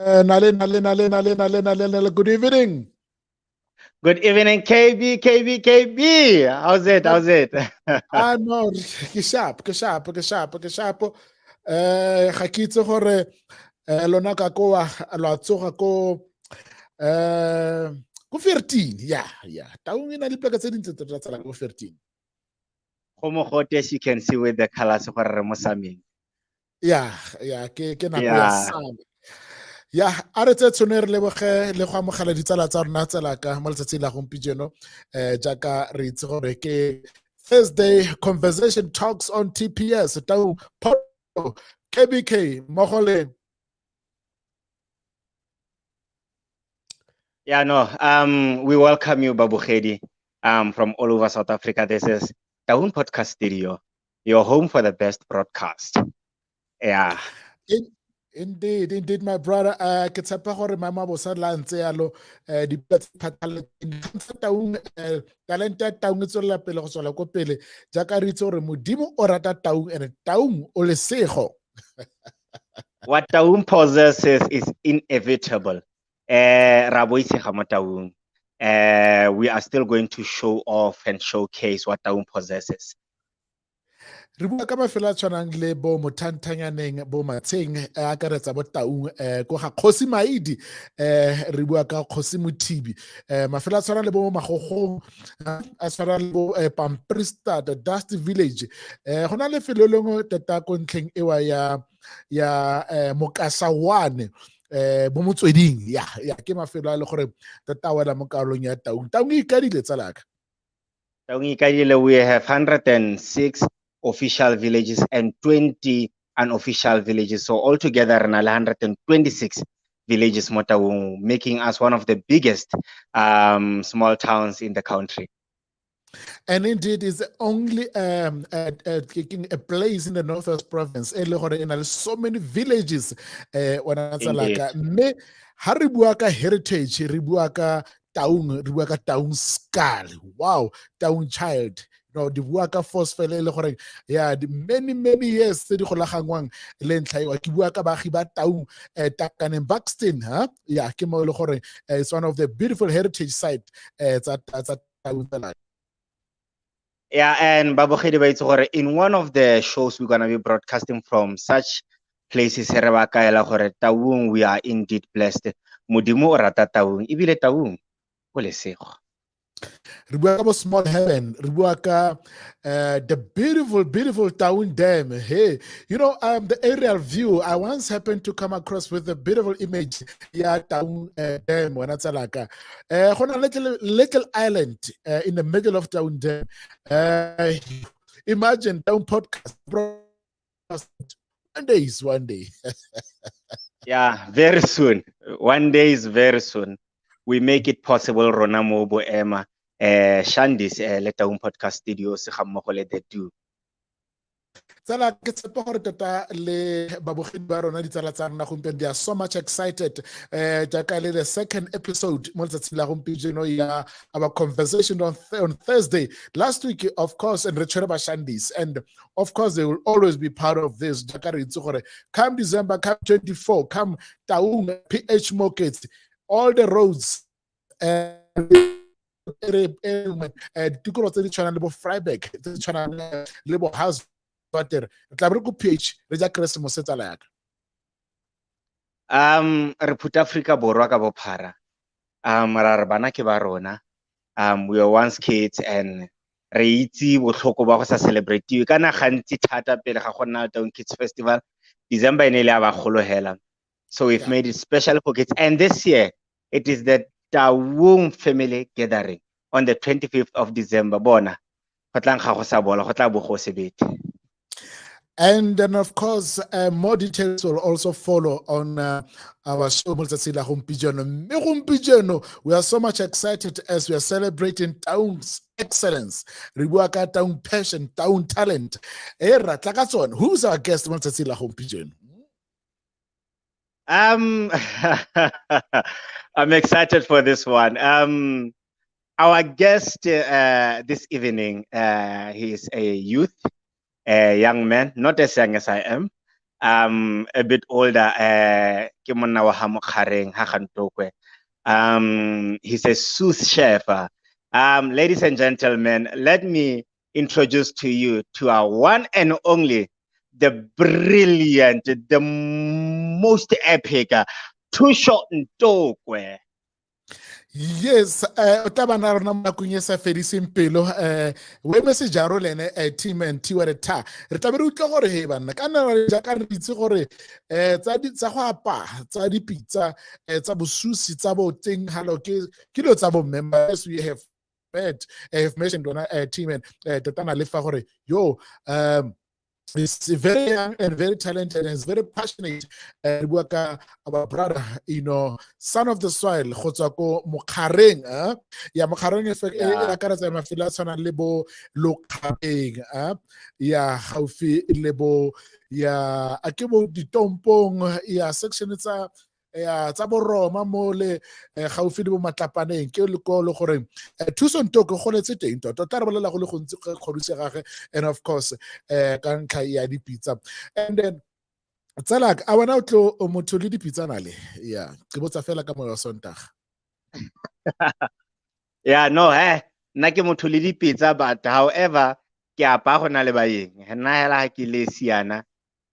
Nale. Good evening. Good evening, KB. How's it? But How's it? no, ke sharp. Ga ke itse gore lona ka ko lo tsoga ko 13. Yeah. Taung ina le plaka tse dintse tsa tsala ko 13. Como as you can see with the colors of our Mosaming. Yeah, ke nako ya Yeah. sama. Ya a re tse tshone re leboge le go amogela ditsala tsa rona tsela ka mo letsatsing la gompieno jaaka re itse gore ke Thursday Conversation Talks on TPS Taung KBK mogole. Yeah, no. We welcome you, Babu Khedi, from all over South Africa. This is Taung Podcast Studio, your home for the best broadcast. Yeah. Indeed, my brother. Ke tshepa gore mama bosa la ntse yalo di Taung talente Taung e tswela pele go tswela ko pele jaaka re itse gore modimo o rata Taung and Taung o lesego. What Taung possesses is inevitable. We are still going to show off and showcase what Taung possesses. Re bua ka mafelo a tshwanang le bo Mothantanyaneng bo Matsheng a akaretsa bo Taung ko ga Kgosi Maidi re bua ka Kgosi Mothibi mafelo a tshwanang le bo Magogong a tshwanang le bo Pampristad Dusty Village go na le felo lengwe tata ko ntlheng ewa ya Mokasawane bo Motsweding ya ke mafelo a le gore tata wela mo karolong ya Taung e ikadile tsalaka. Taung we have 106 official villages and 20 unofficial villages. So altogether, 126 villages, Taung, making us one of the biggest small towns in the country. And indeed, it's only a place in the Northwest Province. In so many villages. When me haribuaka heritage, ribuaka Taung skull. Wow, Taung child. Di bua ka force fele le gore the many years tse di golagangwang le ntlha ke bua ka baagi ba Taung Takan and Buxton ke mo le gore it's one of the beautiful heritage site tsa Taung. Yeah, and Babu Khedi, in one of the shows we're gonna be broadcasting from such places, Taung, we are indeed blessed. Modimo o rata Taung, ibile Taung, o lesego. Ribuaka small heaven, Ribuaka, the beautiful Taung Dam. Hey, the aerial view. I once happened to come across with a beautiful image. Yeah, Taung Dam. When that's like a little island in the middle of Taung Dam. Imagine Taung podcast. One day. Yeah, very soon. One day is very soon. We make it possible. Rona Mobo Emma. Shandis Taung podcast studio se gammogo le the two. Tsala ke tshepa gore tota le babogedi ba rona ditsala tsa rona gompieno they are so much excited jaaka le the second episode mo letsatsing la gompieno ya our conversation on Thursday last week, of course, and Richard Bashandis, and of course they will always be part of this jaaka re itse gore come December, come 24, come Taung PH markets, all the roads tikolo tse di tshwanang le bo Freiburg tse di tshwanang le bo House tla re go PH re ja Christmas tsala yaka re phuta Africa borwa ka bophara ra re bana ke ba rona we were once kids and re itse botlhoko ba go sa celebrate kana gantsi thata pele ga go nna Taung Kids Festival December ene le a ba golohela, so we've made it special for kids, and this year it is the Taung family gathering on the 25th of December. Bona go tlang ga go sa bola go tla bo go sebete. And then, of course, more details will also follow on our show. We are so much excited as we are celebrating Taung's excellence, Ribuaka Taung passion, Taung talent. Who's our guest? I'm excited for this one. Our guest this evening, he is a youth, a young man, not as young as I am, a bit older, ke monna wa ha Mokgareng, ha Gantokwe. He's a sous chef. Ladies and gentlemen, let me introduce to you to our one and only, the brilliant, the most epic, THUSO Ntokwe. Yes, o tla bana rona mo nakong e sa fediseng pelo we message ya role ene team and tiwa re tha re tla be re utlwa gore he banna ka nna ja ka re itse gore tsa go apa tsa dipitsa tsa bosusi tsa bo teng halo ke lo tsa bo members we have have mentioned on team and totana le fa gore yo is very young and very talented and is very passionate. Our brother, son of the soil, Khotsako Mokgareng. Ya Mokgareng e ka ratsa mafila tshwana le bo Lokgapeng. Ya gaufi le bo ya a ke bo ditompong ya section tsa ya tsa boroma mo le gaufi le bo Matlapaneng ke le go le gore THUSO Ntokwe go letse teng tota tla re bolela go le go ntse kgodise gage, and of course ka ntlha ya dipitsa. And then tsala a bona o tlo motho le dipitsa na le ya ke botsa fela ka moya wa Sontaga. Yeah, no, nna ke motho le dipitsa, but however ke apa go na le baeng nna hela ke le siana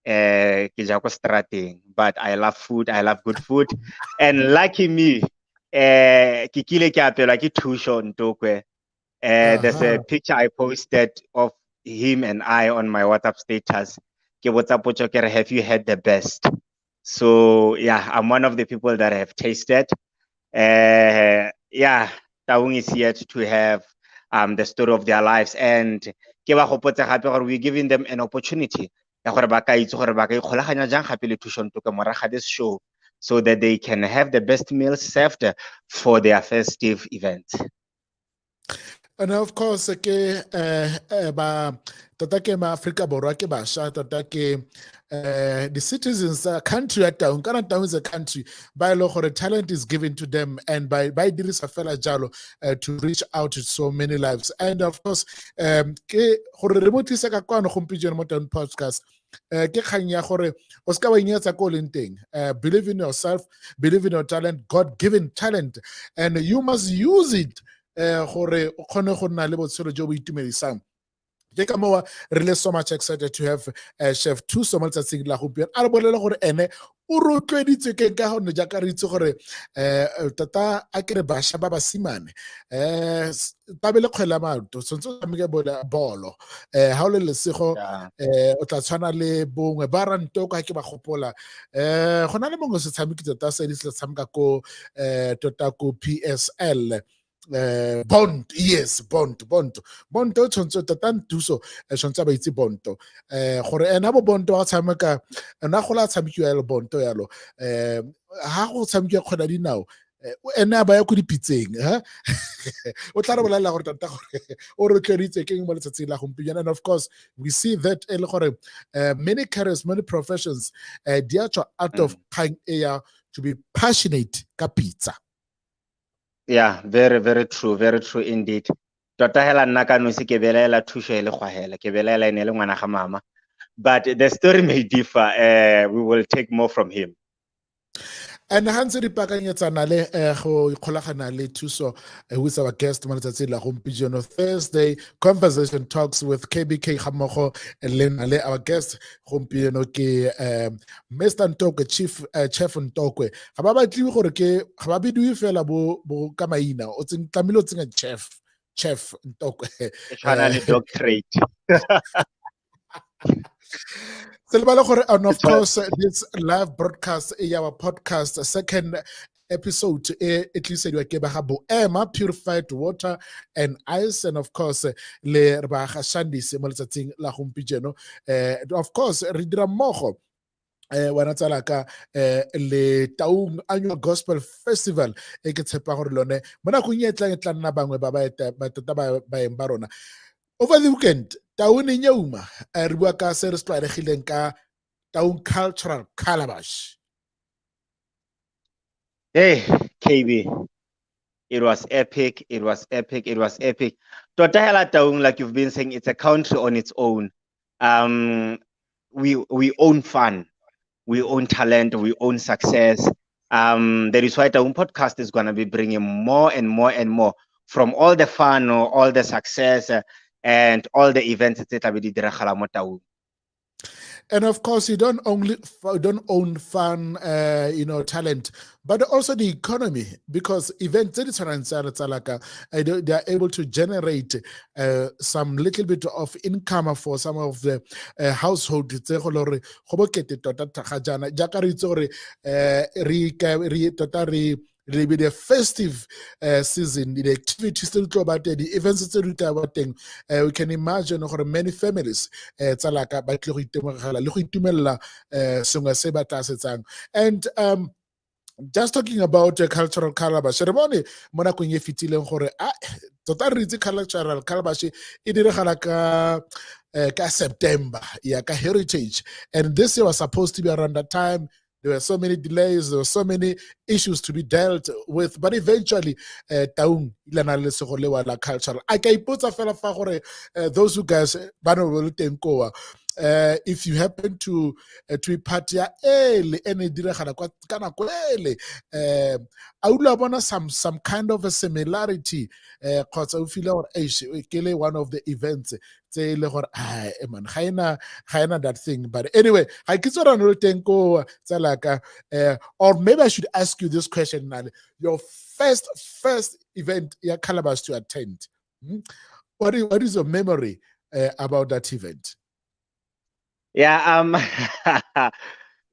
ke ja ko strateng, but I love food, I love good food. And lucky me, ke kile ke apelwa ke THUSO Ntokwe. There's a picture I posted of him and I on my WhatsApp status. Ke botsa potso ke re, have you had the best? So yeah, I'm one of the people that have tasted. Yeah, Taung is yet to have the story of their lives, and ke ba gopotse gape gore we're giving them an opportunity ya gore ba ka itse gore ba ka ikgolaganya jang gape le THUSO Ntokwe moraga this show, so that they can have the best meals served for their festive events. And of course ke ba tota ke ma Africa Borwa ke basha tota ke the citizens country at Taung, kana Taung is a country by lo gore talent is given to them, and by dirisa fela jalo to reach out to so many lives. And of course ke gore re mo tlisa ka kwano gompieno mo Taung podcast ke kgang ya gore o ska ba inyetsa ko leng teng. Believe in yourself, believe in your talent, God given talent, and you must use it gore o kgone go nna le botshelo jo bo itumedisang. Ke ka mowa re le so much excited to have Chef THUSO mo letsatsing la gompieno a re bolele gore ene o rotloeditswe ke ka gonne jaaka re itse gore tata a kere bašwa ba basimane tabele kgwele ya maoto tshwanetse o tshameke bolo ga o le lesego o tla tshwana le bongwe ba Rantoko ga ke ba gopola go na le mongwe se tshameki tota se di se tshameka ko tota ko PSL Bond, yes, Bond o tshwanetse tota THUSO tshwanetse ba itse Bonto gore ena bo Bonto a tshameka nna go la tshamekiwa ya le Bonto yalo ha go tshamekiwa kgwele ya dinao ene a baya ko dipitseng o tla re bolelela gore tota gore o rotloeditse keng mo letsatsing la gompieno. And of course we see that e le gore many careers, many professions di a tswa out of kgang e ya to be passionate ka pizza. Yeah, very, very true indeed. Tota hela nna ka nosi ke belela THUSO e le gwaela, ke belela ene le ngwana ga mama. But the story may differ. We will take more from him. And Hansi Dipakanyetsana le go ikgolagana le THUSO who is our guest mo letsatsing la gompieno Thursday conversation talks with KBK Gamogo le our guest gompieno ke Mr. Ntokwe, Chef Ntokwe. Ga ba batliwe gore ke ga ba bidiwe fela bo ka maina o tlamile o tsenga Chef Ntokwe. E tshwana le doctorate. And of course, this live broadcast, our podcast, second episode, at least Emma, purified water and ice, and of course, le Shandis, la Humpijeno. Of course, Ridra Moho. Wana tsala ka le Taung Annual Gospel Festival e ke tshepa gore lone mona go nyetla nna bangwe ba baeng ba rona. Over the weekend, Taung e nyeuma re bua ka se re se tlwaelegileng ka Taung Cultural Calabash. Hey, KB, it was epic. Tota hela Taung, like you've been saying, it's a country on its own. We own fun. we own talent, we own success. That is why Taung podcast is going to be bringing more and more and more from all the fun, all the success, and all the events that tla be di diragala mo Taung. And of course, you don't own fun, talent, but also the economy, because events they are able to generate some little bit of income for some of the households. It'll be the festive season, the activities still go about the events still about thing. We can imagine many families and just talking about cultural calabash, re bone mo nakong e fetileng gore tota re itse cultural calabash e diragala ka September, ka heritage, and this year was supposed to be around that time. There were so many delays, there were so many issues to be dealt with, but eventually Taung ilana le sego le wa cultural. I ka ipotsa fela fa gore those who guys ba no le teng koa, if you happen to be part ya ele ene diragala kwa kana kwele, I would bona some kind of a similarity kgotsa o feel gore ke one of the events tse le gore man ga ena that thing. But anyway, ga ke tsora no teng ko tsalaka, or maybe I should ask you this question now. Your first event ya Calabash to attend, what is your memory about that event? Yeah,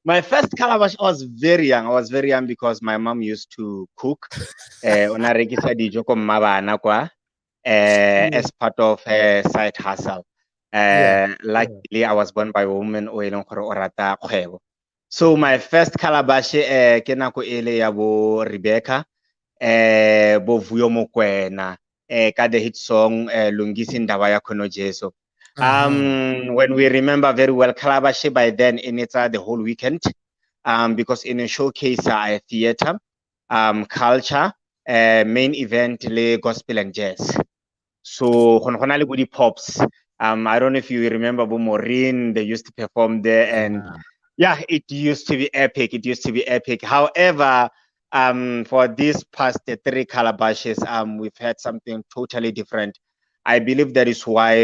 my first Calabash, I was very young. I was very young because my mom used to cook ona rekisa dijo ko mmabana kwa as part of her side hustle. Luckily, I was born by a woman o eleng gore o rata kgwebo. So my first Calabash ke nako ele ya bo Rebecca bo Vuyo Mokwena ka the hit song Lungisi Ndaba ya Khono Jesu. When we remember very well, Calabash by then in it's the whole weekend, because in a showcase, theater, culture, main event, gospel and jazz. So honali budi pops. I don't know if you remember Maureen, they used to perform there, and yeah, it used to be epic. It used to be epic. However, for these past 3 Calabashes, we've had something totally different. I believe that is why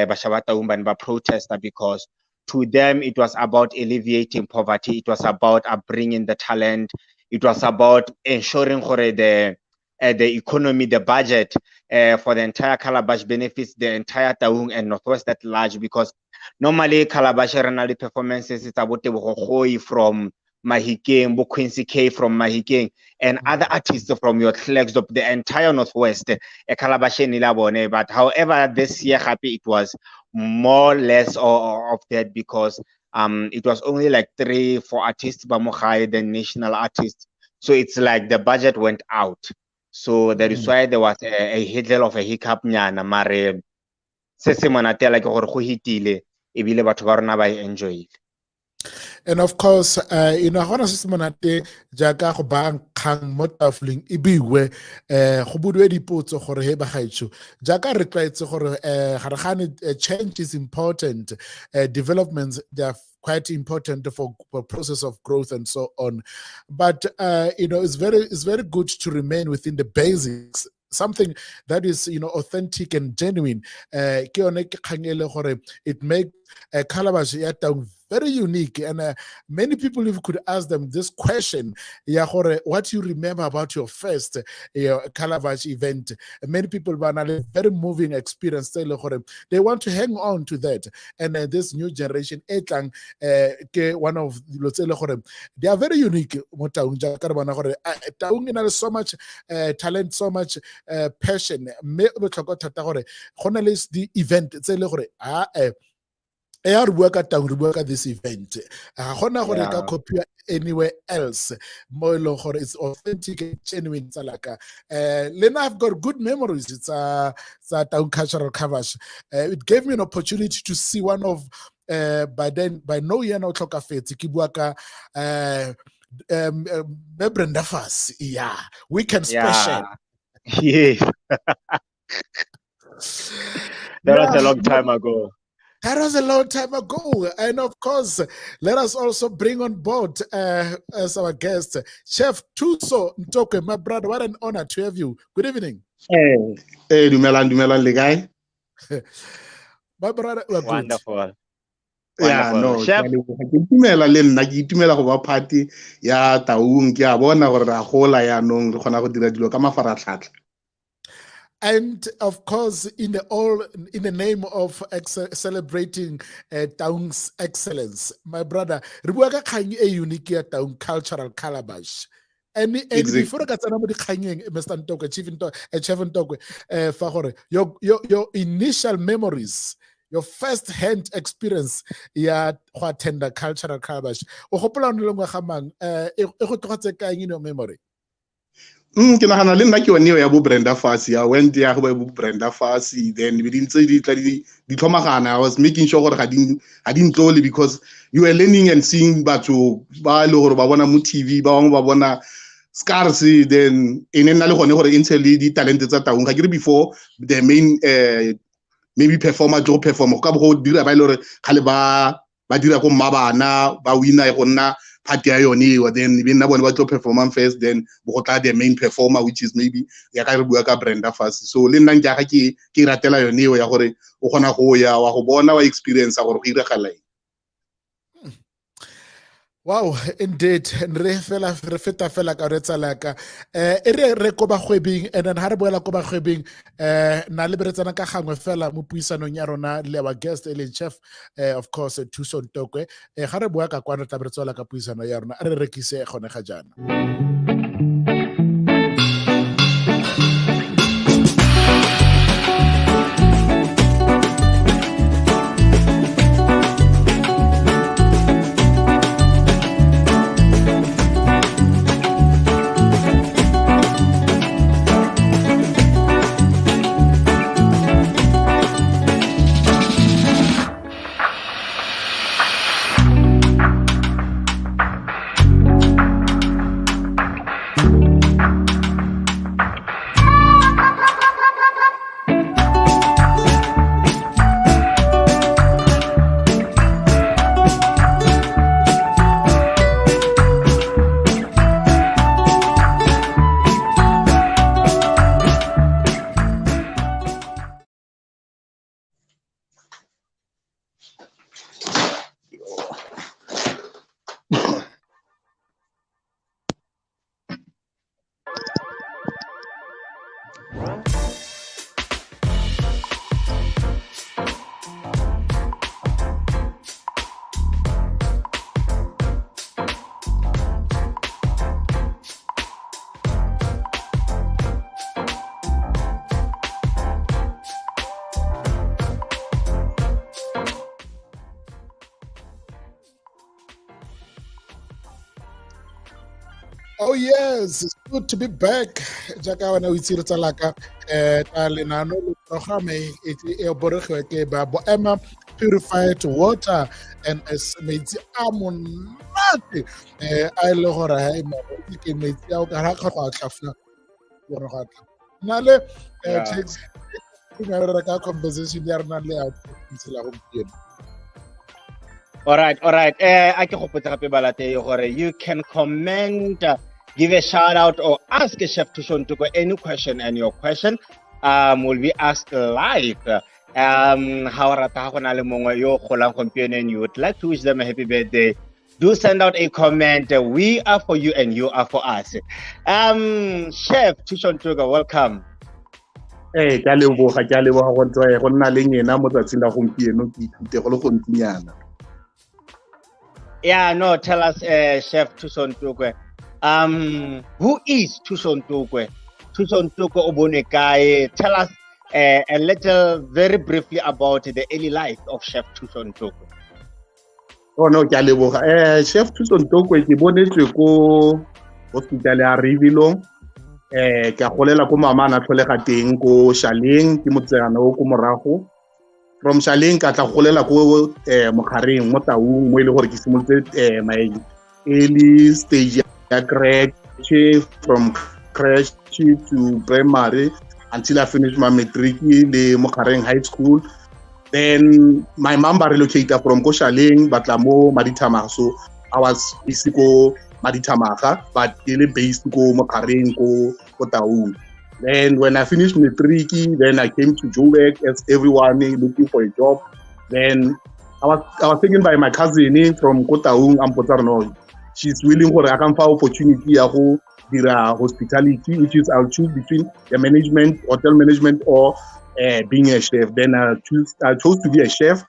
Bashabata Umbanba protested, because to them it was about alleviating poverty. It was about bringing the talent. It was about ensuring the economy, the budget for the entire Calabash benefits the entire Taung and Northwest at large, because normally Calabash renali performances it's about the from Mahikeng, Bo Quincy K from Mahikeng, and other artists from your flags of the entire Northwest, Calabash Nilabone. But however, this year happy it was more or less of that, because it was only like 3-4 artists, but more higher than national artists. So it's like the budget went out. So that is why there was a little of a hiccup nyana, mare se se monate like gore go hitile ebile batho ba rona ba enjoy. And of course, gona se se monate jaaka go ba nkgang mo tafoleng e biwe go budiwe dipotso gore he bagaetsho jaaka re tlwaetse gore ga re gane change is important, developments they are quite important for process of growth and so on, but it's very good to remain within the basics, something that is authentic and genuine. It makes Calabash ya Taung very unique, and many people, if you could ask them this question, what you remember about your first Calabash event, many people want a very moving experience. They want to hang on to that, and this new generation, one of they are very unique. Taung has so much talent, so much passion. The event this event copy anywhere else. It's authentic and genuine. Lena, I've got good memories. It's a Taung cultural covers. It gave me an opportunity to see one of by no year no talk afet Kibuaka Brenda Fass. Yeah, weekend special. Yes. That was a long time ago. That was a long time ago. And of course, let us also bring on board as our guest, Chef THUSO Ntokwe. My brother, what an honor to have you. Good evening. Hey, dumelang le kae? My brother, we're good. Wonderful. Yeah, no, Chef, ke itumela le nna ke itumela go ba party ya Taung ke a bona gore ra gola ya nong re kgona go dira dilo ka mafaratlhatlha. And of course, in the name of celebrating Taung's excellence, my brother, re bua ka kgang e unique ya Taung cultural calabash. And before ka tsena mo dikganyeng, Mr. Ntokwe, Chef Ntokwe, fa gore your initial memories, your first-hand experience ya go attend the cultural calabash, o gopola o ne le ngwaga mang, e go tlogetse kaeng in your memory? Ke nagana le nna ke yone ya bo Brenda Fassie. I went there go bo Brenda Fassie, then we didn't say di tlhomagana. I was making sure gore ga di ntlole because you were learning and seeing batho ba le gore ba bona mo TV, ba bangwe ba bona scars, then e ne nna le gone gore intshe le di talente tsa Taung ga ke re before the main maybe performer jo perform ka bo dira ba ile gore khale ba dira go mmabana ba winner go nna party ya yone, then even na bone ba tlo perform first, then bo tla the main performer which is maybe ya ka re bua ka Brenda Fassie. So le nna nka ke ratela yone ya gore o gona go ya wa go bona wa experience gore go iragala. Wow, indeed. Re feta fela ka retsa laka. Re ko ba gwebing and then ha re boela ko ba gwebing na le beretsana ka gangwe fela mo puisanong ya rona le our guest le Chef of course THUSO Ntokwe. Ga re boa ka kwano tla beretsola ka puisano ya rona re rekise gone ga jana. Oh yes, it's good to be back. Jaka wana witsiri tsalaka ta lenano le programe e boregwe ke ba boema purified water and metsi a monate a ile gore ha e mo ke metsi a ka ra go tlafna gore ga tla na le takes ka conversation ya rena le out tsela go pieno. All right. I ke go potsa gape balate gore you can comment, give a shout out or ask Chef THUSO Ntokwe any question, and your question will be asked live. How rata go na le mongwe yo golang gompieno and you would like to wish them a happy birthday, do send out a comment. We are for you and you are for us. Chef THUSO Ntokwe, welcome. Ke a leboga go nna le ngena mo tsatsing la gompieno ke ithute go le go ntnyana. Yeah, no, tell us, Chef THUSO Ntokwe. Who is THUSO Ntokwe? THUSO Ntokwe obone kae? Tell us a little, very briefly about the early life of Chef THUSO Ntokwe. Oh no, ke a leboga. Chef THUSO Ntokwe ke bonetswe ko hospital ya Rivilong. Ke a golela ko mama na tlholega teng ko Shaleng ke motsana o ko morago. From Shaleng ka tla golela ko Mogareng mo Taung mo ile gore ke simolotse my early stage ya crèche, from crèche to primary until I finished my matric le Mogareng High School. Then my mom relocated from Koshaleng, Batlamo, Maditama. So I was basically Maditamaga, but really based go Makareng, go Taung. Then when I finished matric, then I came to Joburg as everyone looking for a job. Then I was taken by my cousin from Kotaung and Potarno. She's willing for a can find opportunity to do hospitality, which is I'll choose between the management, hotel management, or being a chef. Then I chose to be a chef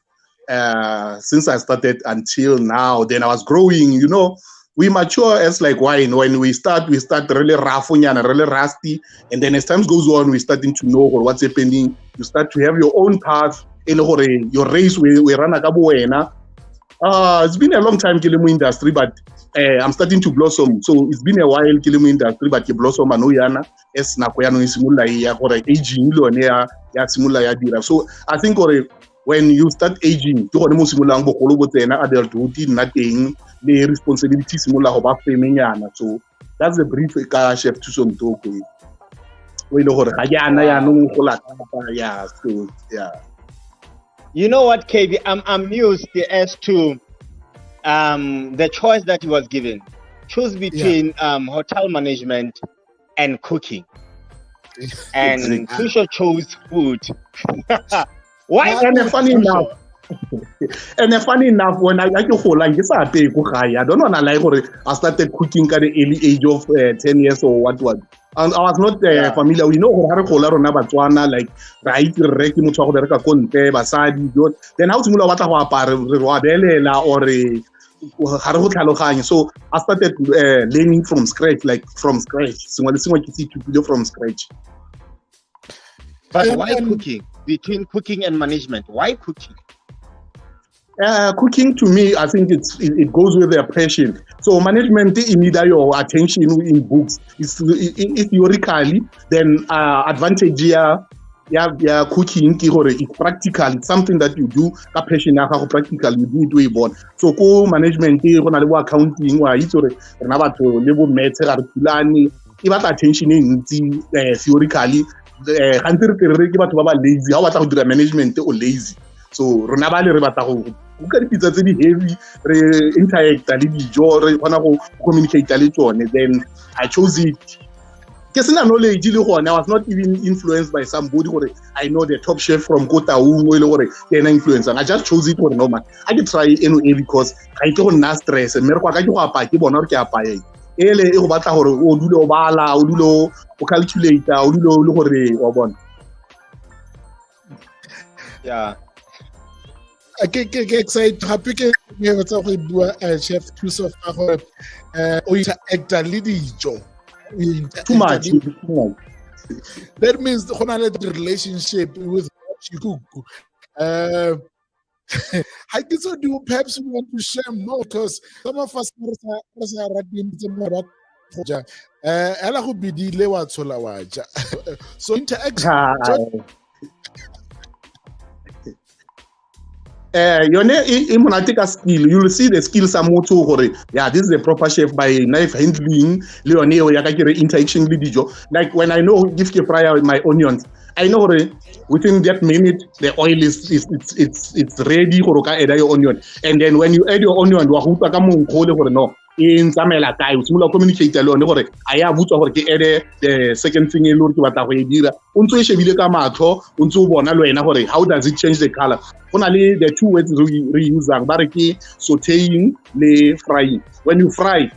since I started until now. Then I was growing, you know. We mature as like wine. When we start really rough and really rusty. And then as time goes on, we're starting to know what's happening. You start to have your own path. Your race, we run a cabuena. It's been a long time Kilimo industry, but I'm starting to blossom. So it's been a while Kilimo industry, but you blossom anoyana es nakoyano isimula ya kore aging lo ya simula ya dira. So I think when you start aging, to go mo simula ngo bokolo botsena adulthood nothing the responsibility simula go ba femenyana. So that's the brief ka chef THUSO Mtoko. We lo gore ga yana ya no go la yeah, so yeah. You know what, KB? I'm amused as to the choice that he was given. Choose between hotel management and cooking. And THUSO chose food. Why? And funny enough, when I like I don't want to lie, I started cooking at the early age of 10 years or what. And I was not familiar. We know like right, then how to so I started learning from scratch, from scratch. But why cooking? Between cooking and management, why cooking? Cooking to me, I think it goes with their passion. So management need your attention in books. It's theoretically, then advantage cooking it's practical. It's something that you do. That passion practical you do it way. So management accounting attention in theoretically. Lazy. How about the management or lazy? So Ronabali Rebataho, who can be heavy, interact a little, communicate a little, and then I chose it. I was not even influenced by somebody or I know the top chef from Kotaung or an influence, and I just chose it for normal. I can try anyway because I don't have stress and yeah. Ke excited happy ke tsa go bua chef THUSO fa o interact le dijo too much. That means go na le relationship with what you cook. I guess do perhaps we want to share more because some of us are writing about ela go bidile wa tshola wa ja. So interaction take a skill. You'll see the skills are more too. Yeah, this is a proper chef by knife handling. Interaction with like when I know give you fry my onions, I know within that minute the oil it's ready for add your onion, and then when you add your onion, no. In Samela Kai, we communicate alone. I have the second thing in Lord Watahira. How does it change the color? Only the two ways we reuse baraki, sauteing, le frying. When you fry,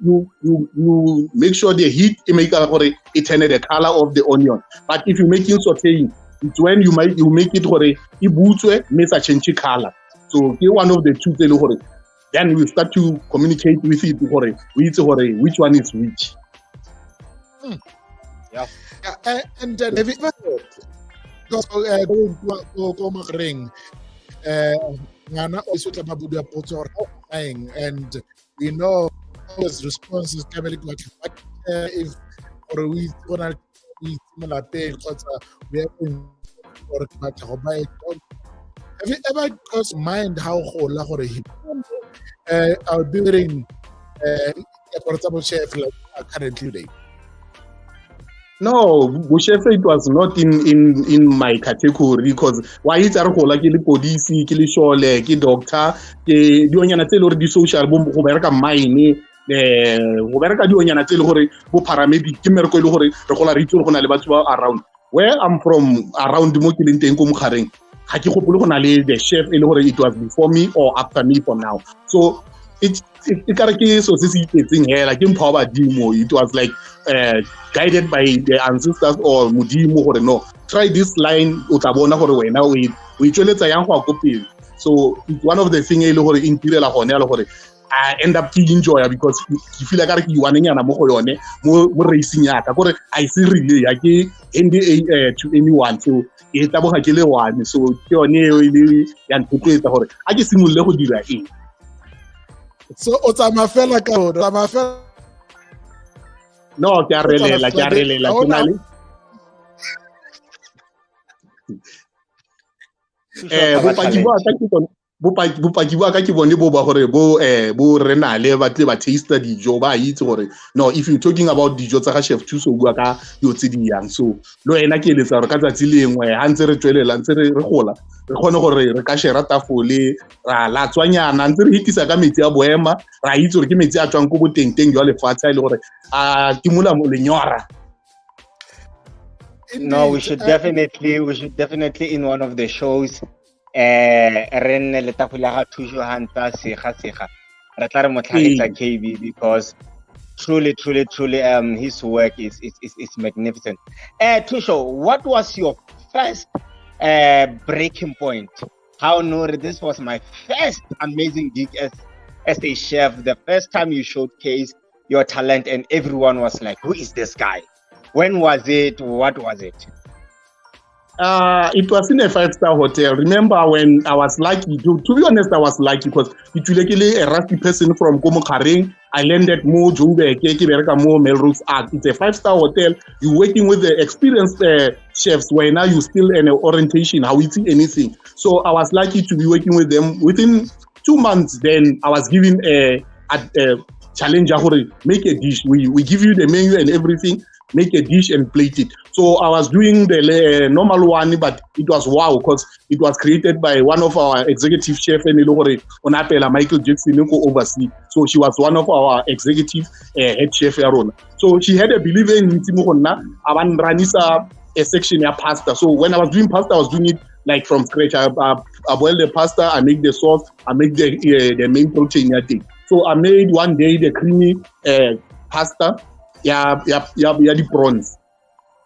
you make sure the heat make it turn the color of the onion. But if you make it sauteing, it's when you make it makes a change color. So one of the two. Then we start to communicate with it, which one is which. Yeah. And then have you ever and we know his responses coming like if or we gonna be similar thing because we have have you ever crossed mind how our building for example chef like currently today? No, chef, it was not in my category because why it's a whole like police, ki shole, ki doctor, ki dionyana tse lore di social bo go bereka mine, go bereka dionyana tse le gore bo paramedic ke mereko ile gore re gola re itse go na le batho ba around. Where I'm from, around mo ke leng teng ko Moggareng, ga ke gopole go na le the chef ile gore it was before me or after me for now. So it so like it was like guided by the ancestors or Mudimo or no. Try this line utabona gore wena we tsweletsa yang go akopela. So it's one of the things ile gore intirela gone ya gore I end up to enjoy because you feel like you want nyana mo go yone mo racing yaka gore I see really ya ke NDA to anyone, so e taboga ke le one, so ke yone ile ya ntotletsa gore a ke simolle go dira eng. So o tsama fela ka o tsama fela. No, ke a relela ke na le bopaki bo ka ke bone bo ba gore bo rena le batle ba taste dijo ba itse gore no, if you talking about dijo tsa ga chef THUSO bua ka yo tse di yang, so lo ena ke eletsa gore ka tsatsi lengwe ha ntse re tswelela ntse re gola re kgone gore re ka shera tafole ra la tswanyana ntse re hitisa ka metsi a boema ra itse gore ke metsi a tswang go boteng jwa lefatshe ile gore a timula mo lenyora. No, we should definitely in one of the shows renne le tafole ga THUSO hanta sega re tla re motlhagisa KB, because truly his work is magnificent. THUSO, what was your first breaking point? How no, this was my first amazing gig as a chef, the first time you showcased your talent and everyone was like, who is this guy? When was it? What was it? It was in a 5-star hotel. Remember when I was lucky, to be honest, I was lucky because it's really a rusty person from Moggareng. I landed more Jumbe, Keke, Bereka, more Melrose Art. It's a 5-star hotel. You're working with the experienced chefs where now you still in orientation, how we see anything. So I was lucky to be working with them. Within 2 months, then I was given a challenge, make a dish. We give you the menu and everything. Make a dish and plate it. So I was doing the normal one, but it was wow because it was created by one of our executive chefs, and Michael Jackson oversee. So she was one of our executive head chef. So she had a believer in Ranisa a section of pasta. So when I was doing pasta, I was doing it like from scratch. I boil the pasta, I make the sauce, I make the main protein. So I made one day the creamy pasta. The prawns.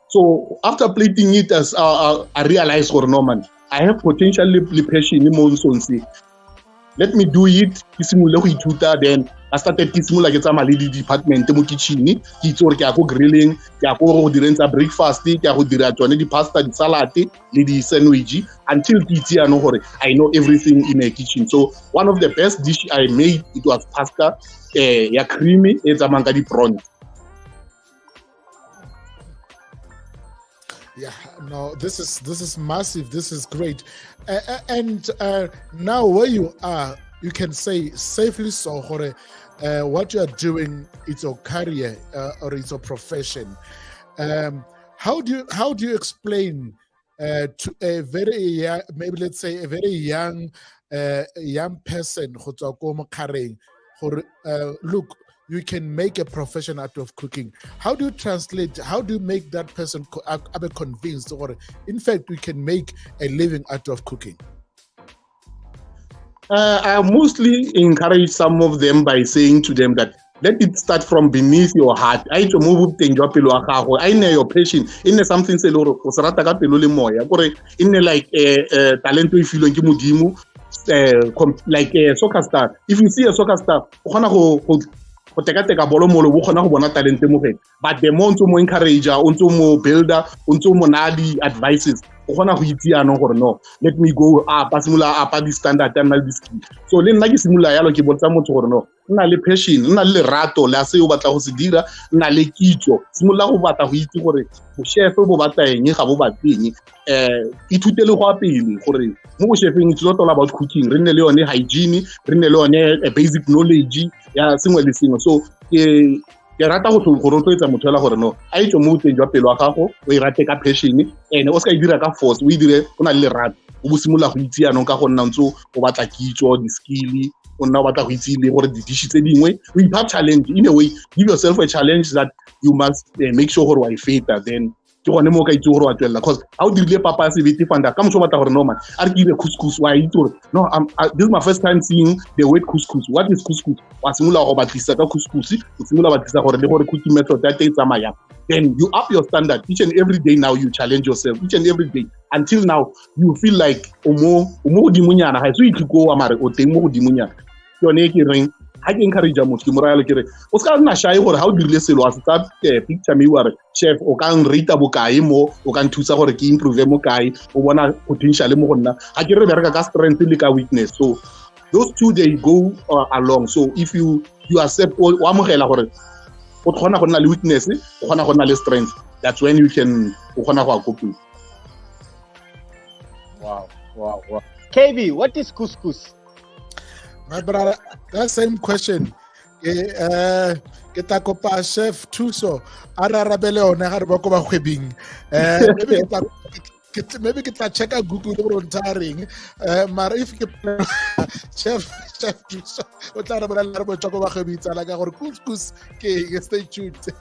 So after plating it, as I realized, Norman, I have potentially passion in Monsonsi. Let me do it. Then I started teaching like it's a lady department in kitchen. It's grilling, breakfast, the pasta, the salad, the sandwich. Until I know everything in a kitchen. So one of the best dish I made, it was pasta, creamy, it's a mangadi prawns. Yeah, no, this is massive. This is great, and now where you are, you can say safely so. What you are doing, it's your career or it's your profession. How do you explain to a very young, maybe let's say a very young person look, you can make a profession out of cooking. How do you translate? How do you make that person be convinced, or in fact, we can make a living out of cooking? I mostly encourage some of them by saying to them that let it start from beneath your heart. I to move I know your passion. In something say in like talent if you like a soccer star. If you see a soccer star, but the more mo encourager, mo builder, mo nadi advices. No, let me go up this standard this. So le nna ke simula yalo ke botsa motho gore no nna le passion nna le rato la se o batla go se dira nna le kitso simula go batla go itse gore bo chef bo batla eng ga bo batleng ithutele go apele gore mo bo chefing it's not all about cooking re nne le yone hygiene re nne le yone a basic knowledge ya sengwe le sengwe. So ke rata go rotloetsa motho la gore no a itse mo teng jwa pelo wa gago o e rate ka passion ene o ska e dira ka force o e dire o na le lerato o bosimolola go itse yanong ka go nna ntse o batla kitso di-skill o nna o batla go itse le gore di-dish tse dingwe o ipha challenge in a way give yourself a challenge that you must make sure gore wa e feta then ke gone mo ka itse gore wa tswella cause ha o dirile papa se bete fanda ka motho batla gore no man a re ke ile couscous wa itse gore no this is my first time seeing the word couscous. What is couscous? Wa simula go batlisa ka couscous o simula batlisa gore le gore cooking method ya teng tsamaya then you up your standard each and every day. Now you challenge yourself each and every day until now you feel like o mo godimunyana ga se o itlhiko wa mare o teng mo godimunyana yone ke reng ha ke encourage motho ke moralo ke re o ska nna shy gore ha o dirile selo a se tsa picture me ware chef o ka rate bokae mo o ka nthusa gore ke improve mo kae o bona potential mo go nna ha ke re bereka ka strength le ka weakness so those two they go along. So if you accept o amogela gore o kgona go nna le weakness o kgona go nna le strength, that's when you can o kgona go akopela. Wow. KB, what is couscous? My brother, that same question. Ke ta kopa chef THUSO ararabele ona ga re ba go ba khwebing. Maybe ke tla check Google gore ntaring. Mara if ke chef THUSO o tla re bona re bo tswa go ba khwebitsa la ka gore couscous ke stay tuned.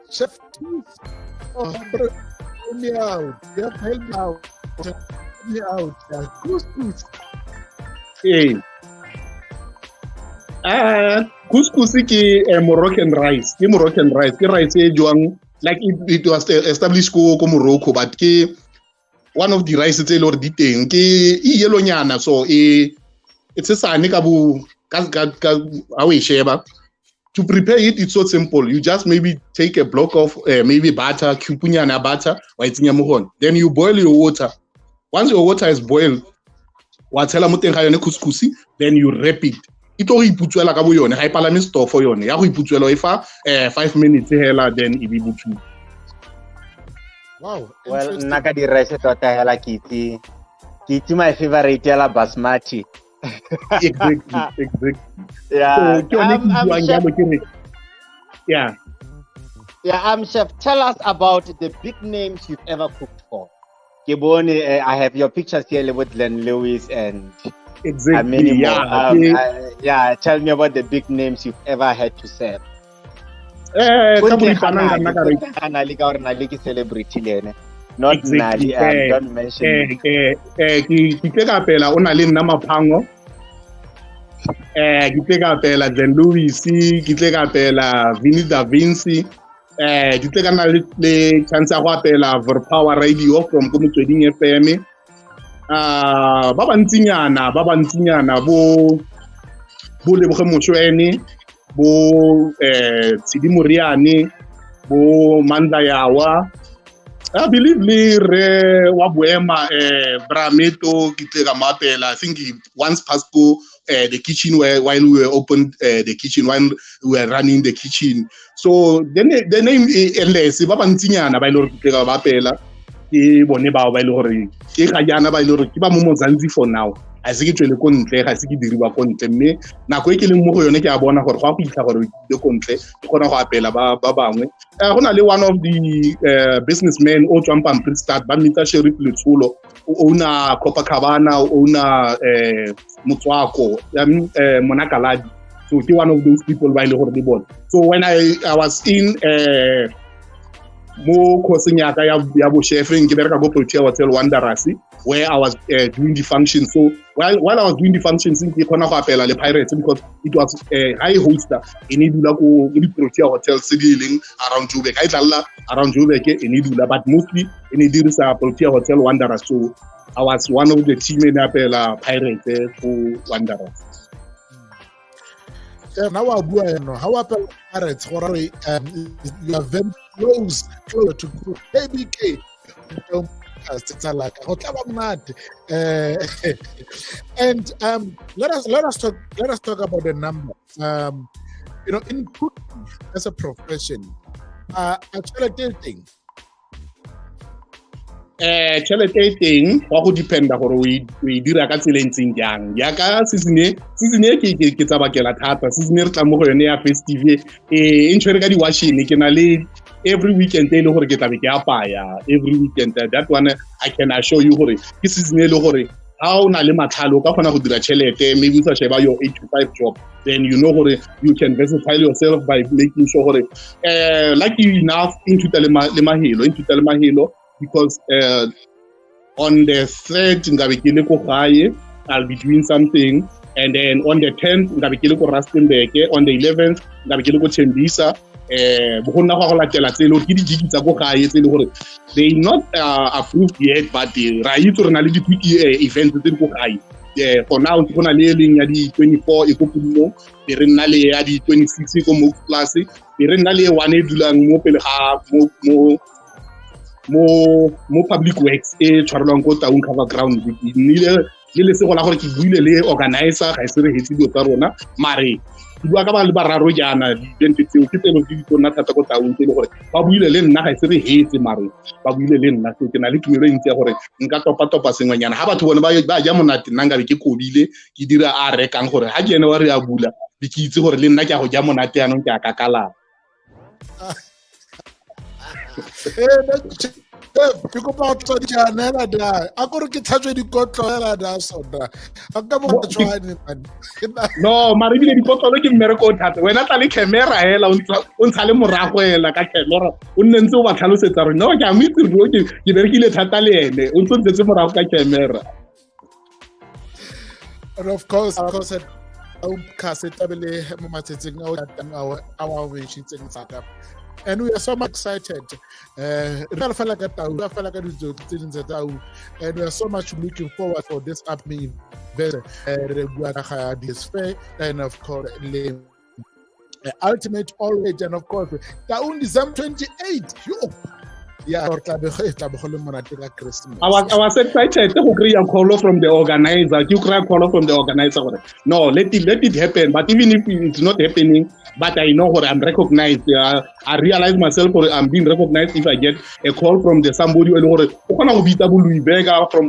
Chef, help me out. Help me out. Help me out. Couscous. Hey. Couscous ke Moroccan rice. Ke Moroccan rice. Ke rice e jwang like it was established ko Morocco but ke one of the rice tse lo di teng ke e yellow nyana so it's a sane ka bu ka awe sheba. To prepare it, it's so simple. You just maybe take a block of maybe butter, cupunyana butter, then you boil your water. Once your water is boiled, then you wrap it. Ito iputswela ka bo yone, ha ipalame store for yone. Ya go iputswela ifa 5 minutes hela then ibi butsu. Wow. Well, naka di rice tota hela kiti my favorite yala basmati. Exactly. Yeah. So, Chef, tell us about the big names you've ever cooked for. Kibone, I have your pictures here with Len Lewis and exactly. Tell me about the big names you've ever had to serve. Celebrity not exactly. Nali, don't mention Kitlega pela Zen Louis, kitlega pela Vinny Da Vinci, kitlega na le chance a pela Power Radio from Komu Trading FM. Baba ntinyana bo Leboge Moshweni, bo Tsidi Moriane, bo Manda Yawa. I believe le wa boema Brameto kitlega mapela. I think he once passed go the kitchen while we were open the kitchen while we were running the kitchen. So then the name LS ba bantsinyana ba ile re kitlega mapela ke bone ba ile gore ke ga jana ba ile gore ke ba mo Mozambique for now. A se ke tswele ko ntle ga se ke diriwa ko ntle mme nako e ke leng mo go yone ke a bona gore go a go itla gore le ko ntle ke gona go apela ba bangwe go na le one of the businessmen o tswang Pampri Start ba mita Sheriff Letsholo o una Copacabana o una Motswako Monakaladi so ke one of those people ba ile gore di bona. So when I was in mo coursing yaka ya bo chefing ke bereka go Protea Hotel Wanderers where I was doing the functions. So while I was doing the functions ke khona go apela le Pirates because it was high hoster ene dula go di Protea Hotel seeding around Joburg I tlalla around Joburg ene dula but mostly ene dirisa Protea Hotel Wanderers. So I was one of the team in apela Pirates for Wanderers. Now how about Pirates? You are very close to KBK. And let us talk about the number. In cooking as a profession, actually dating. Tšhelete teng wa go dependa gore o e dira ka tsela ntseng jang yaka season e ke tsabakela thata season e re tla mo go yone ya festive e ntshwere ka di-washing ke na le every weekend e le gore ke tlabe ke apaya every weekend that one I can assure you gore ke season e le gore ha o na le matlhalo ka kgona go dira tšhelete maybe o sa sheba your 8 to 5 job then you know gore you can versatile yourself by making sure gore like you enough into le mahelo because on the 3rd ngabe ke le ko gae I'll be doing something and then on the 10th ngabe ke le ko Rustenburg on the 11th ngabe ke le ko Tembisa bo gonna go latela tselo ke di gigi tsa go gae tselo gore they not approved yet but ra itse re na le di quick events tse go gae for now go na le leng ya di 24 e go pulo re nna le ya di 26 go mo plus re nna le one e dulang mo pele ga mo public works e tshwarelwang ko Taung cover ground le se go la gore ke buile le organizer ga se re hetsi dio tsa rona mare ke bua ka ba le bararo jana event tseo ke tseno di tsona thata ko Taung ke le gore ba buile le nna ga se re hetsi mare ba buile le nna ke na le tumelo ntse gore nka topa sengwenyana ha batho bone ba ja monate nna ngabe ke kobile ke dira a rekang gore ha ke ene wa re a bula ke itse gore le nna ke a go ja monate yanong ke a kakala ke kopa go tswa dijanela da a gore ke tlhatswe dikotlolo da sona a ka mo tshwane no mare bile dikotlolo ke mmereko thata wena tla le camera hela o ntsha le morago hela ka camera o nne ntse o ba tlhalosetsa re no ke a mitse ro ke berekile thata le ene o ntse morago ka camera and of course tabele mo matsetseng a we shitseng tsaka. And we are so much excited. And we are so much looking forward for this upcoming event. And of course, the ultimate all-age, and of course, Taung December 28. Yeah, I was excited to create a call from the organizer. You create a call from the organizer. No, let it happen. But even if it's not happening, but I know what I'm recognized. I realize myself I'm being recognized if I get a call from somebody from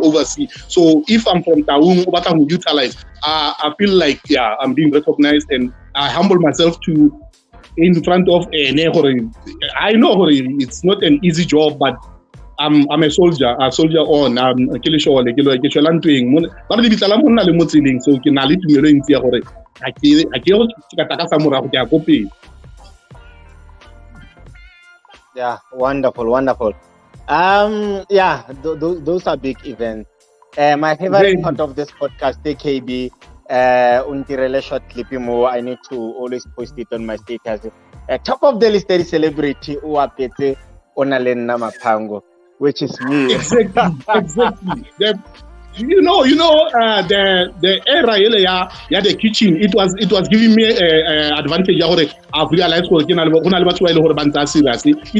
overseas. So if I'm from Taung, what I'm utilize, I feel like I'm being recognized and I humble myself to in front of I know it's not an easy job, but I'm a soldier on. I'm so yeah, wonderful. Those are big events. My favorite part of this podcast, KB, untirele short clip mo. I need to always post it on my status. Top of the list celebrity who apete onalena mapango, which is me. Exactly. You know, the era the kitchen. It was giving me advantage. I've realized in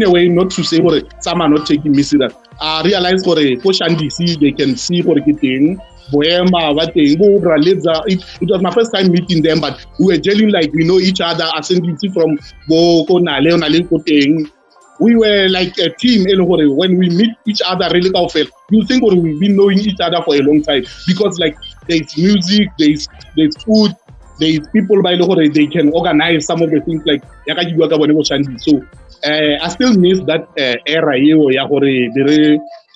a way not to say some are not taking me serious. I realized they can see Boema, it was my first time meeting them, but we were gelling like we know each other, ascendancy from Boko Nale. We were like a team. When we meet each other, really, you think we've been knowing each other for a long time because like there's music, there's food, there's people by they can organize some of the things like so I still miss that era.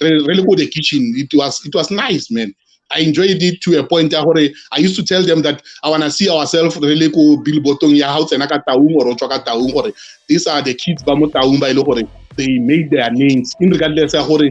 Really good the kitchen. It was nice, man. I enjoyed it to a point where I used to tell them that I want to see ourselves really go build botong ya house and Taung or Choka Taung. These are the kids Bamo Taung by Lohore. they made their names in regardless ya gore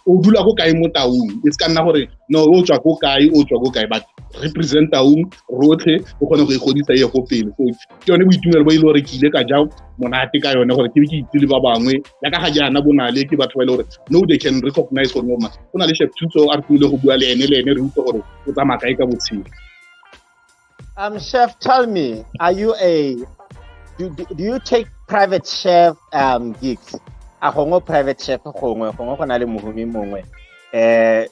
o dula go kae mo Taung. It's kana gore no o tswa go kae but represent Taung rotlhe o kgone go igodisa ye go pele. So ke yone boitumelo bo ile gore ke ile ka ja monate ka yone gore ke be ke itse ba bangwe ya ka ga jana bonale ke batho ba ile gore no they can recognize gore no ma ona le chef THUSO a re go bua le ene re utse gore o tsamaya kae ka botshelo. Chef, tell me, are you do you take private chef gigs? A gongo private chef gongwe go na le mohumi mongwe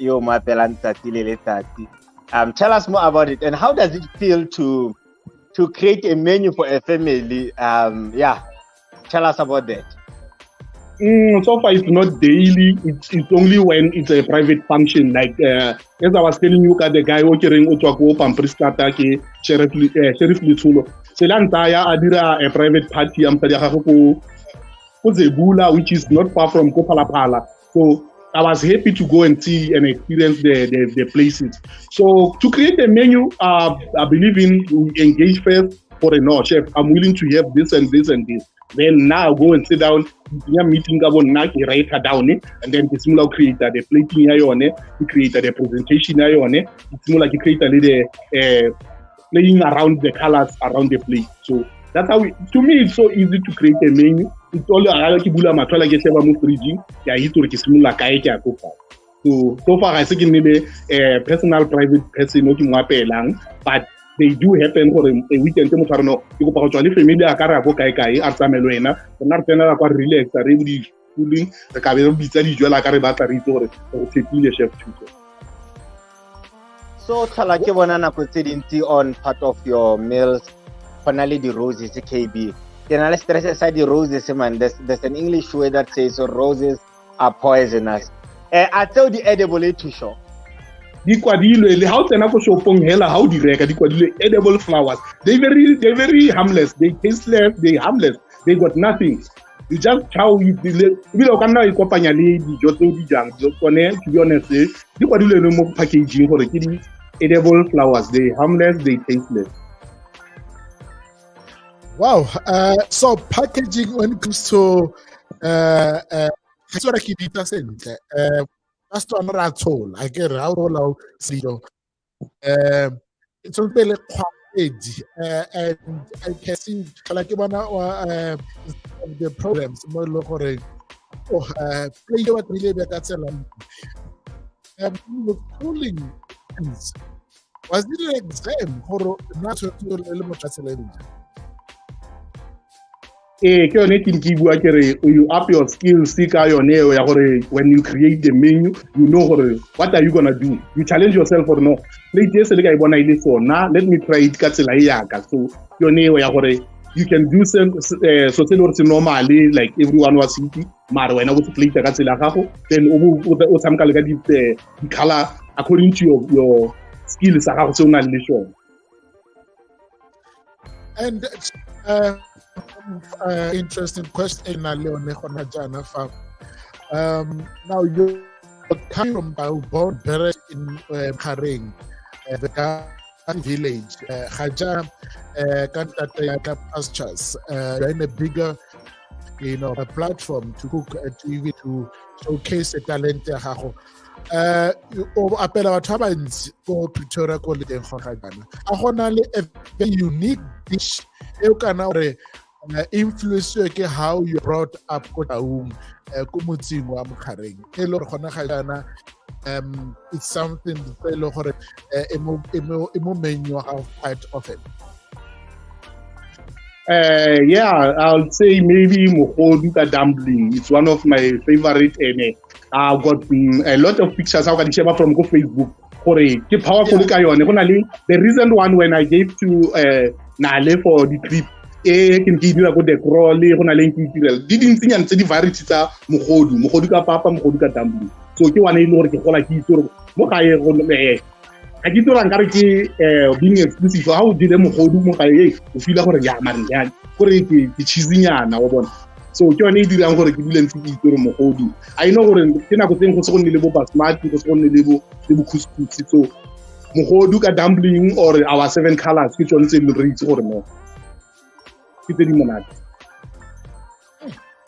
yo mo apelang tsatsi le letsatsi. Tell us more about it and how does it feel to create a menu for a family? Tell us about that. So far it's not daily, it's only when it's a private function. Like as I was telling you, the guy working o tswa go Pampristata ke Sheriff Litsulo. Selantaya adira a private party am tsaya gago ko Zebula, which is not far from Kopalapala. So I was happy to go and see and experience the places. So to create a menu, I believe in engage first for a no chef. I'm willing to have this and this and this. Then now go and sit down. Meeting write her down, and then the create the plating to create the presentation to create a little playing around the colors around the plate. So that's how to me it's so easy to create a menu. It's all so far I think a personal private person but they do happen for a weekend to mofarno go pa tswa le family a ka ra go kae a tsamelo ena rena re tsena kwa relax re di schooling re ka be re bitsa dijo la ka re batla re itse gore go tshepile chef THUSO. So thala ke bona nako tse dintsi on part of your meals finally the roses KB ke na le stress sa di roses man. There's an English word that says roses are poisonous. A tell the edible to show di kwadilwe le ha o tsena go shopong hela ha o di reka di kwadilwe edible flowers. They very harmless, they tasteless, they harmless, they got nothing. You just chow it bila o kana I kopanya le dijo tse di jang jo kone to be honest di kwadilwe le mo packaging gore ke di edible flowers, they harmless, they tasteless. Wow, so packaging when it comes to that's what I keep it sentle. That's not at all. I get it. I'll roll out zero. It's a really quality, and I can see like one of the programs more local. Play what really that's a lot. Cooling things. Was it an exam or not to a you up your skills, when you create the menu, you know what are you gonna do. You challenge yourself or no. Let me try it. So you can do some normally like everyone was eating. When I was playing then the color according to your skills. And interesting question now you come from born buried in Haring, the village Haja Kantata pastures in a bigger a platform to cook to showcase the talent o apela batho ba bantsi ko Pretoria ko le teng ga jana a gona le a very unique dish e o kana gore influence ke how you brought up ko Taung ko motsing wa Mokhareng e le gore gona ga jana it's something e le gore e mo menu of quite often. I'll say maybe Mohodu dumpling. It's one of my favorite, and I've got a lot of pictures I can share from Facebook. Powerful. The recent one when I gave to Nale for the trip, can give you the crawl, didn't think and say the varieties are Mohodu ka papa, Mohodu ka dumpling. So you want to know I get to being exclusive. How did them hold you? Feel like a man, for the cheesy now. So, you need to go to the hold you. I know when I could think was only level smart because only level couscous. So, Mohoduka dumpling or our 7 colors, which one say the reach or more.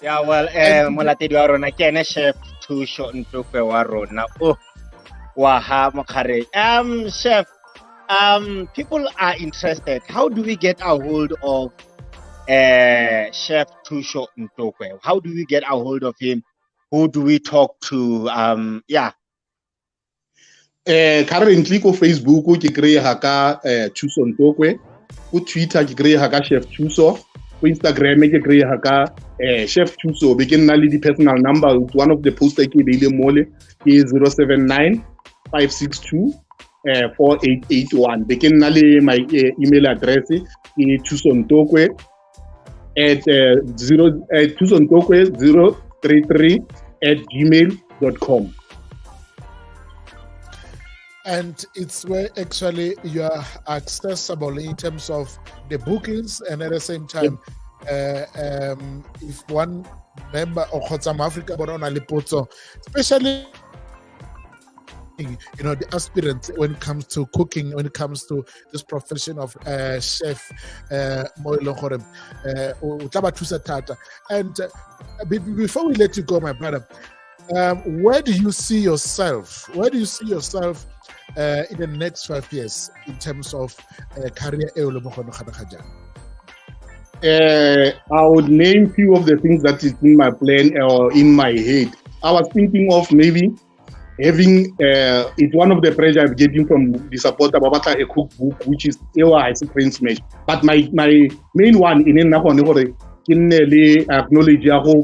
Yeah, well, molatedi wa rona ke ene Chef THUSO Ntokwe wa rona. Oh, wa ha mokgare. Chef, people are interested. How do we get a hold of Chef THUSO Ntokwe? How do we get a hold of him? Who do we talk to? Yeah. Currently ko Facebook ke kry-a ka THUSO Ntokwe, ko Twitter ke kry-a ka Chef THUSO, ko Instagram ke kry-a ka Chef THUSO. Be ke nna le di personal number. One of the poster ke beile mole ke 079 562 4881. Be ke nna le my email address ke thusontokwe at thusontokwe033@gmail.com. And it's where actually you are accessible in terms of the bookings, and at the same time, if one member of Khotsam Africa but on Alipotso, especially the aspirants when it comes to cooking, when it comes to this profession of chef, and before we let you go, my brother, where do you see yourself? Where do you see yourself in the next 5 years in terms of career? I would name few of the things that is in my plan or in my head. I was thinking of maybe having it's one of the pressure I'm getting from the support about a cookbook, which is Prince Mesh. But my main one in acknowledge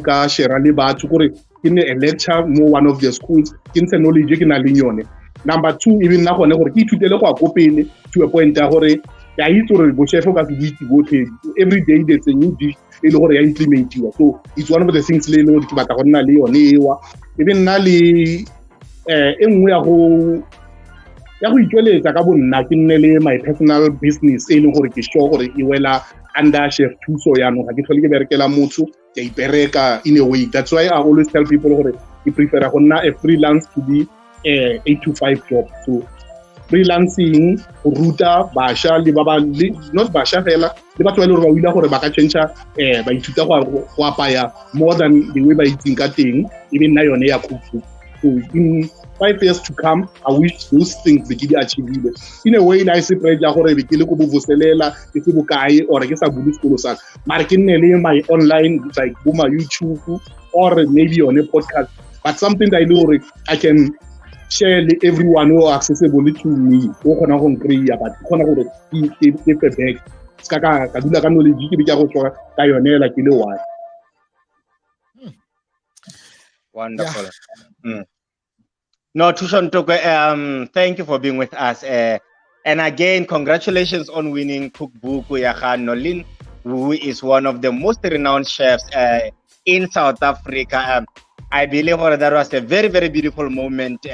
ka share le batho gore ke ne a lecture mo one of the schools ke ntshe knowledge ke na le yone. Number 2, even na gone gore ke ithutele go a kopele to a point ya gore ya itse gore bo chef ka se buitse botlhe every day there's a new dish e le gore ya implementiwa. So it's one of the things le lo ke batla go nna le yone ewa even na le engwe ya go itweletsa ka bonna ke nne le my personal business e leng gore ke sure gore e wela under Chef THUSO ya no ga ke tlhole ke berekela motho ke ipereka in a way. That's why I always tell people gore ke prefer go nna a freelance to be 8 to 5 job. So freelancing go ruta basha le ba not basha fela le batho ba ile gore ba wila gore ba ka change ba ithuta go apaya more than the way ba itseng ka teng even na yone ya cook. So in 5 years to come, I wish those things be achieved. In a way, I say pressure gore be ke le go boselela ke se bokae or ke sa bulu sekolo sa mara ke nne le my online like my YouTube or maybe on a podcast, but something that I can share with everyone who are accessible to me. O kgona go nkreya but kgona gore ke back ska ka dula ka knowledge ke be ke go tswa ka yone la ke le one. Wonderful. Yeah. No, THUSO Ntokwe, thank you for being with us. And again, congratulations on winning Cookbook ya Nolin, who is one of the most renowned chefs in South Africa. I believe that was a very, very beautiful moment.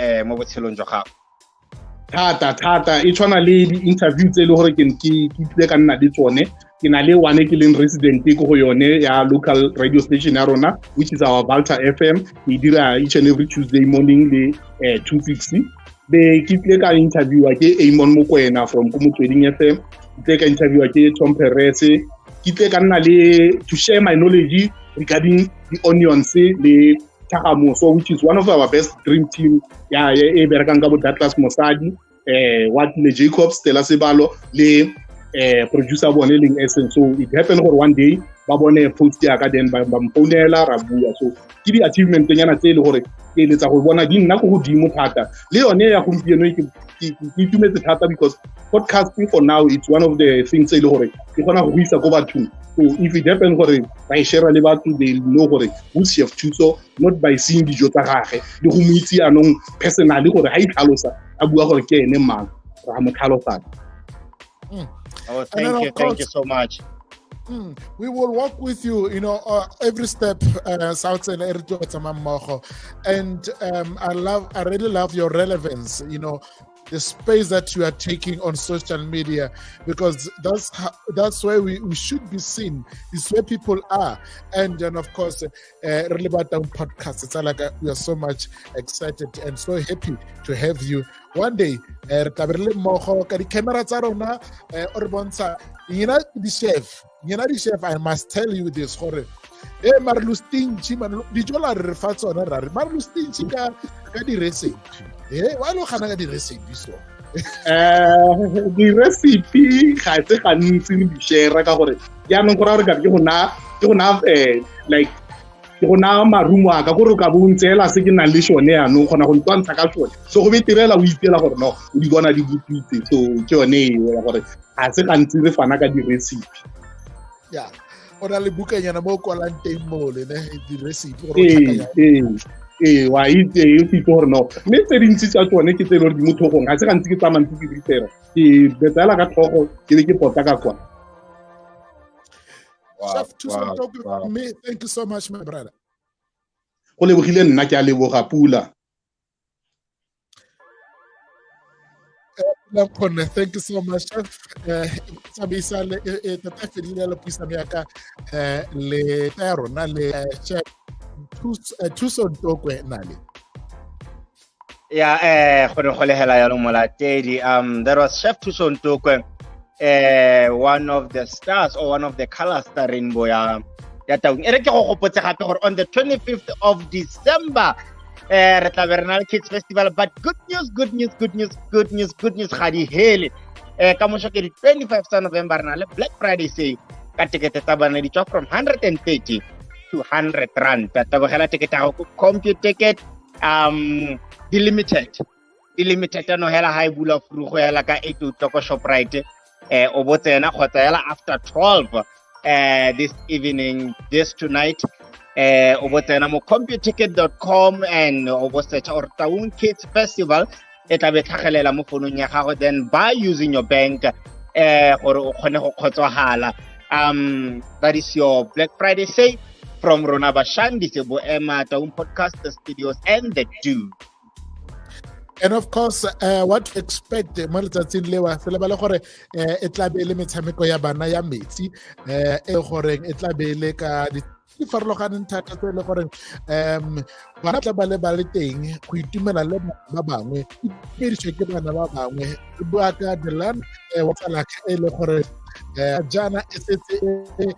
Thata e tshwana le di interview tse le gore ke tle ka nna di tsone ke na le one ke leng resident ko go yone ya local radio station ya rona, which is our Balta FM. We dira each and every Tuesday morning le 260 be ke tle ka interview ke Amon Mokwena from Kumutweeding FM, ke ka interview ke Tom Perese, ke tle ka nna le to share my knowledge regarding the onions le Taung, so which is one of our best dream team. Yeah, e berekang ka bo Douglas Mosadi, what le Jacobs, Stella Sebalo, le producer bone leng Essence. So it happened for one day ba bone post ya ka then ba mponela ra bua. So ke di achievement nyana tse le gore ke letsa go bona di nna go godimo thata le yone ya gompieno ke itumetse thata because podcasting for now it's one of the things e le gore ke gona go isa go bathong. So if it happens gore ba share le batho they know gore who's Chef THUSO not by seeing dijo tsa gage le go moitse anong personally gore ha itlhalosa a bua gore ke ene mang ra mo tlhalosa. Oh, thank you so much. We will work with you, every step, and I really love your relevance, the space that you are taking on social media, because that's where we should be seen. It's where people are, and then of course, really about Taung podcast. It's like we are so much excited and so happy to have you. One day, the chef, I must tell you this, mare lo stingy man dijo la re fa tsona ra re mare lo stingy ka di recipe wa lo gana ka di recipe so di recipe ga tse gantsi di share ka gore ya nong gore ke go na like ke go na marumo a ka gore ka bontsela se ke nang le shone ya no gona go ntwantsha ka shone so go betirela o itela gore no o di bona di butitse so ke yone ya gore ga se gantsi re fana ka di recipe ya ona le bukanyana mo kwalang teng mo le ne di recipe gore o tlhakanya wa itse yo tse gore no mme tse dintsi tsa tsone ke tse le di mothogong ga se gantsi ke tsamantse ke ditero ke betala ka tlhogo ke le ke pota ka kwa. Chef THUSO, thank you so much, my brother. Go lebogile nna ke a leboga Pula. Thank you so much, Chef. Sabisa le tata fedile le puisano ya ka le tero na le Chef THUSO Ntokwe nale. Yeah, go le hela ya lo molatedi. There was Chef THUSO Ntokwe, one of the stars or one of the colors star rainbow ya Taung. Ere ke go gopotse gape gore on the 25th of December re tla Bernal Kids Festival, but good news ga di hele ka mo ke di 25th of November na le Black Friday sale ka ticket tsa bana di tswa from 130 to 100 rand. Ta bogela ticket ya go compute ticket di limited no hela high bula furu go hela ka 8 o'clock Shoprite o botsena kgotsa hela after 12 this evening, this tonight o botsena mo computicket.com and o bosetsa or Taung Kids Festival e tla be tlhagelela mo fonong ya gago, then by using your bank gore o kgone go kgotswahala. That is your Black Friday sale from Rona Bashandi Sebo Emma Taung Podcast Studios and the Do. And of course, what to expect mo letsatsing lewa se lebale gore e tla be le metshameko ya bana ya metsi e gore e tla be le ka di farologaneng thata tse le gore bana tla ba le teng go itumela le ba bangwe ke bana ba bangwe re bua ka the land wa tsala e le gore jana e setse e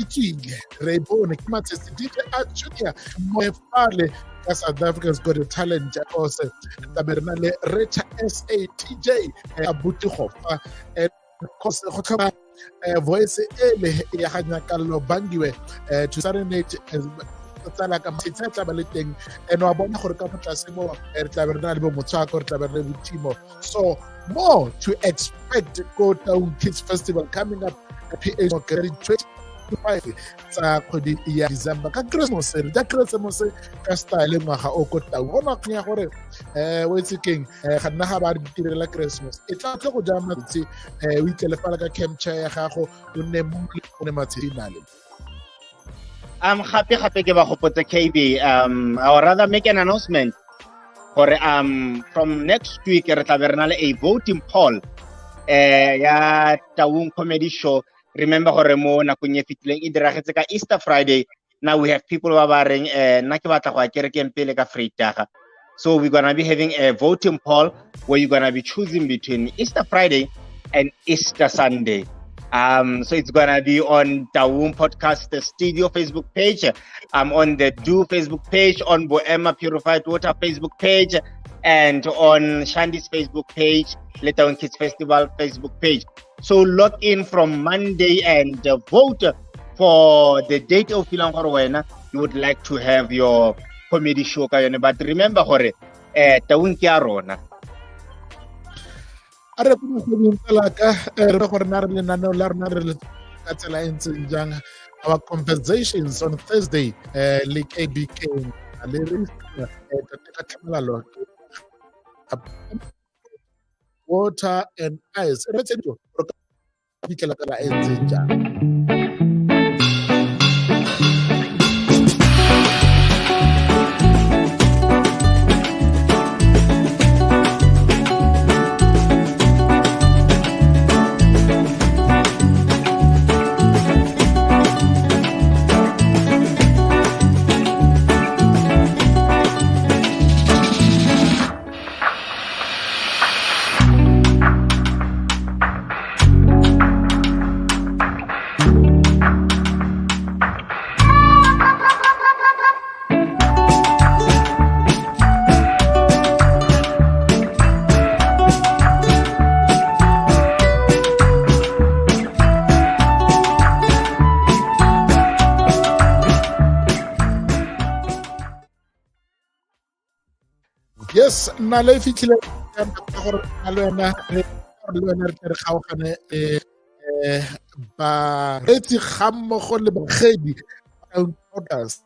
tswile re bone ke matsetse di a junior mo fale South Africa's got a talent also Tabernale Recha SATJ Abuti Hofa and of course go voice ele ya ganya kallo bangiwe to serenade tsala ka mtsitsa ba le teng and wa bona gore ka motlase mo re Tabernale bo motswako re Tabernale Timo. So more to expect go Taung Kids Festival coming up at PH 25 tsa kgwedi ya December ka Christmas ka style ngwaga o ko Taung go naknya gore o itsekeng ga nna ga ba re direla Christmas e tla go ja matsi o itlele fala ka capture ya gago o nne mo le matshedinale. Gape ke ba gopotse KB, I would rather make an announcement gore from next week re tla Bernal a voting poll ya Taung comedy show. Remember gore mo nakong ye fitileng e diragetse ka Easter Friday. Now we have people ba ba reng nna ke batla go a kerekeng pele ka Vrydag. So we're going to be having a voting poll where you're going to be choosing between Easter Friday and Easter Sunday. So it's going to be on Taung Podcast the Studio Facebook page, on the Do Facebook page, on Boema Purified Water Facebook page, and on Shandy's Facebook page, Le Taung Kids Festival Facebook page. So log in from Monday and vote for the date of Filang Horwena. You would like to have your comedy show. But remember, Hore, Taung Kia Rona. Our compensations on Thursday, like KBK NALE, water and ice. you Yes, Nale fitlhile gore na le wena re kgaogane ba retsi ga mmogo le bagedi orders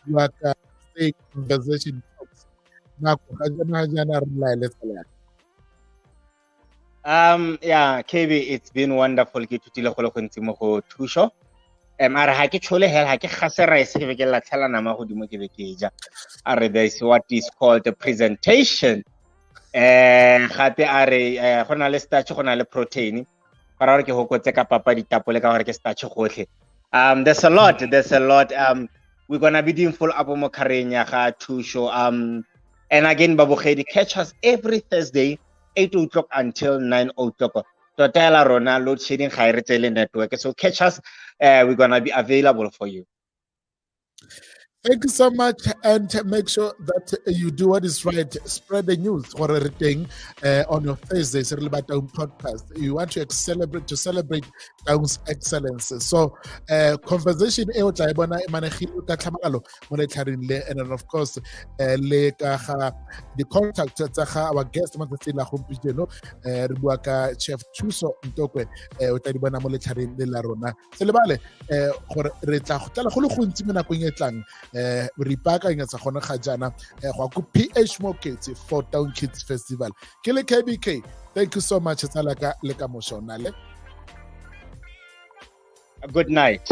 you are stay conversation talks nako ga jana re laeletsa. Yeah, KB, it's been wonderful ke thutile go le gontsi mo go THUSO. Are ha ke chole hell ha ke gase rice ke be ke latlhela nama godimo ke be ke ja. Are there is what is called a presentation. Gape are go na le starch go na le protein. Para gore ke hokotse ka papa ditapole ka gore ke starch gotlhe. There's a lot. We're gonna be doing full up mo kareng ya ga THUSO. And again, babogedi, catch us every Thursday 8 o'clock until 9 o'clock. Total Rona load shedding high retail network. So catch us. We're gonna be available for you. Thank you so much, and make sure that you do what is right. Spread the news for everything on your Thursdays. About Taung podcast. You want to celebrate Taung's excellence. So, conversation and then of course, the contact our guest Chef THUSO Ntokwe o tla di bona mo letlhareng le la rona. Se le bale gore re tla go tla go le go ntsi mo nakong e tlang. Re ipaakanyetsa gone ga jana go go PH Mokete for Taung Kids Festival. Ke le KBK. Thank you so much. Tsala ka le ka moshonale. Good night.